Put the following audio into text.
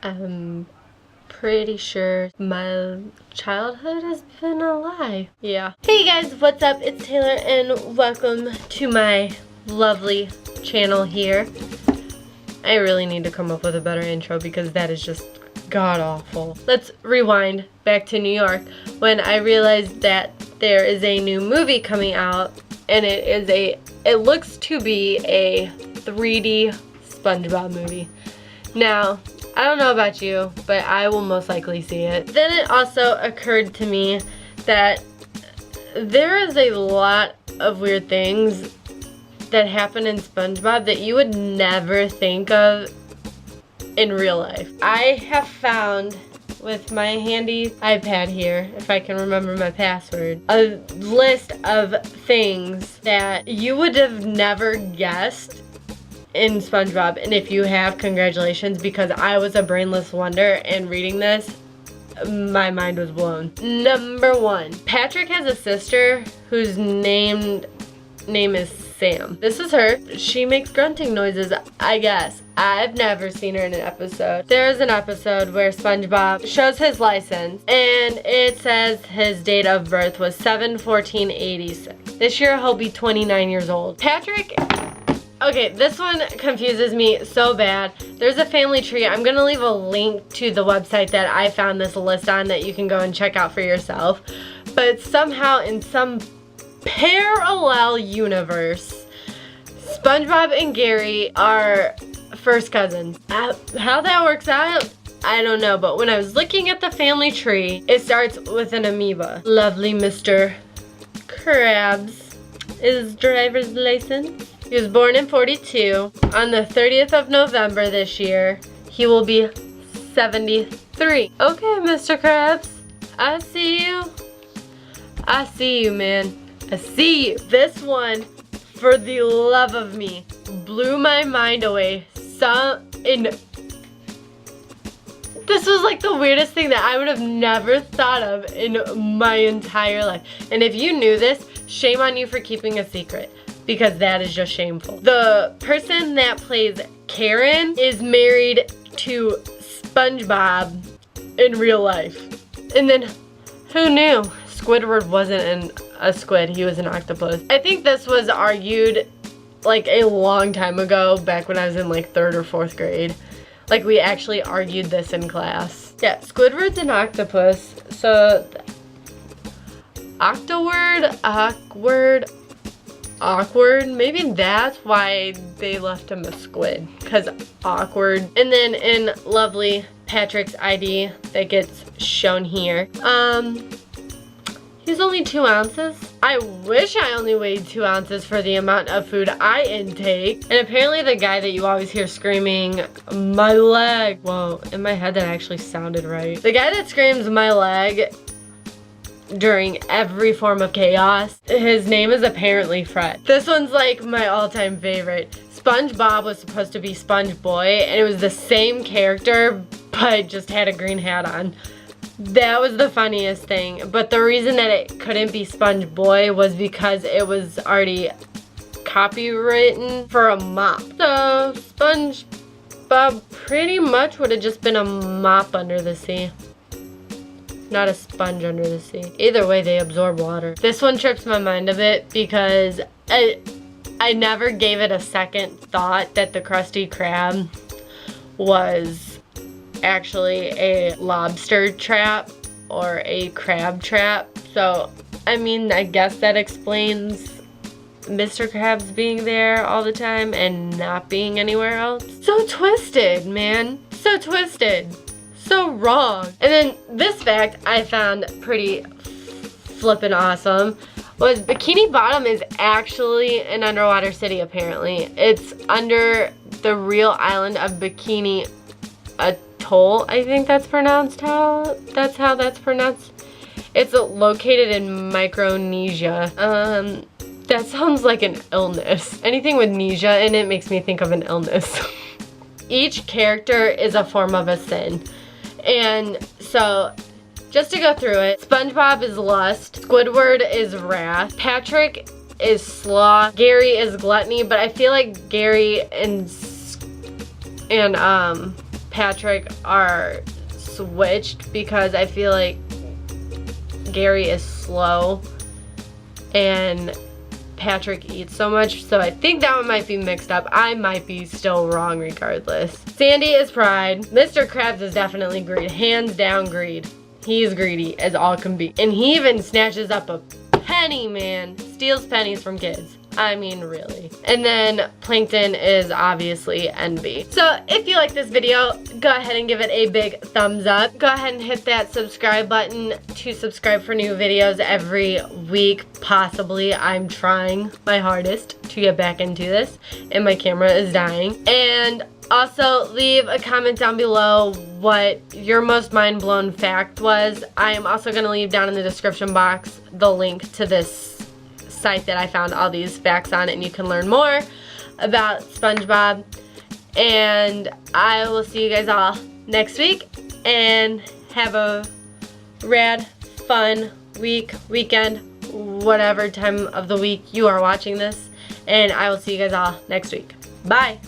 I'm pretty sure my childhood has been a lie. Yeah. Hey guys, what's up? It's Taylor and welcome to my lovely channel here. I really need to come up with a better intro because that is just god awful. Let's rewind back to New York when I realized that there is a new movie coming out and it looks to be a 3D SpongeBob movie. Now, I don't know about you, but I will most likely see it. Then it also occurred to me that there is a lot of weird things that happen in SpongeBob that you would never think of in real life. I have found with my handy iPad here, if I can remember my password, a list of things that you would have never guessed in SpongeBob, and if you have, congratulations, because I was a brainless wonder, and reading this, my mind was blown. Number 1, Patrick has a sister whose name is Sam. This is her. She makes grunting noises, I guess. I've never seen her in an episode. There is an episode where SpongeBob shows his license, and it says his date of birth was 7/14/86. This year he'll be 29 years old. Patrick, okay, this one confuses me so bad. There's a family tree. I'm gonna leave a link to the website that I found this list on that you can go and check out for yourself. But somehow in some parallel universe, SpongeBob and Gary are first cousins. How that works out, I don't know. But when I was looking at the family tree, it starts with an amoeba. Lovely Mr. Krabs is driver's license. He was born in 42. On the 30th of November this year, he will be 73. Okay, Mr. Krabs, I see you. I see you, man. I see you. This one, for the love of me, blew my mind away. This was like the weirdest thing that I would have never thought of in my entire life. And if you knew this, shame on you for keeping a secret, because that is just shameful. The person that plays Karen is married to SpongeBob in real life. And then, who knew? Squidward wasn't a squid, he was an octopus. I think this was argued like a long time ago, back when I was in like 3rd or 4th grade. Like, we actually argued this in class. Yeah, Squidward's an octopus, so awkward, maybe that's why they left him a squid, because awkward. And then in lovely Patrick's ID that gets shown here, he's only 2 ounces. I wish I only weighed 2 ounces for the amount of food I intake. And apparently the guy that you always hear screaming, "My leg." Whoa, in my head that actually sounded right. The guy that screams "my leg" during every form of chaos, his name is apparently Fred. This one's like my all-time favorite. SpongeBob was supposed to be Sponge Boy, and it was the same character, but just had a green hat on. That was the funniest thing. But the reason that it couldn't be Sponge Boy was because it was already copywritten for a mop. So SpongeBob pretty much would have just been a mop under the sea, not a sponge under the sea. Either way, they absorb water. This one trips my mind a bit because I never gave it a second thought that the Krusty Krab was actually a lobster trap or a crab trap. So, I mean, I guess that explains Mr. Krabs being there all the time and not being anywhere else. So twisted, man. So twisted. So wrong. And then this fact I found pretty flippin' awesome was Bikini Bottom is actually an underwater city, apparently. It's under the real island of Bikini Atoll, I think that's pronounced that's how that's pronounced. It's located in Micronesia. That sounds like an illness. Anything with nesia in it makes me think of an illness. Each character is a form of a sin. And so, just to go through it, SpongeBob is lust, Squidward is wrath, Patrick is sloth, Gary is gluttony, but I feel like Gary and Patrick are switched because I feel like Gary is slow and Patrick eats so much, so I think that one might be mixed up. I might be still wrong regardless. Sandy is pride. Mr. Krabs is definitely greed. Hands down greed. He is greedy as all can be. And he even snatches up a penny, man. Steals pennies from kids. I mean, really. And then Plankton is obviously envy. So if you like this video, go ahead and give it a big thumbs up. Go ahead and hit that subscribe button to subscribe for new videos every week, possibly. I'm trying my hardest to get back into this, and my camera is dying. And also, leave a comment down below what your most mind-blown fact was. I am also going to leave down in the description box the link to this site that I found all these facts on, and you can learn more about SpongeBob. And I will see you guys all next week, and have a rad, fun week, weekend, whatever time of the week you are watching this. And I will see you guys all next week. Bye!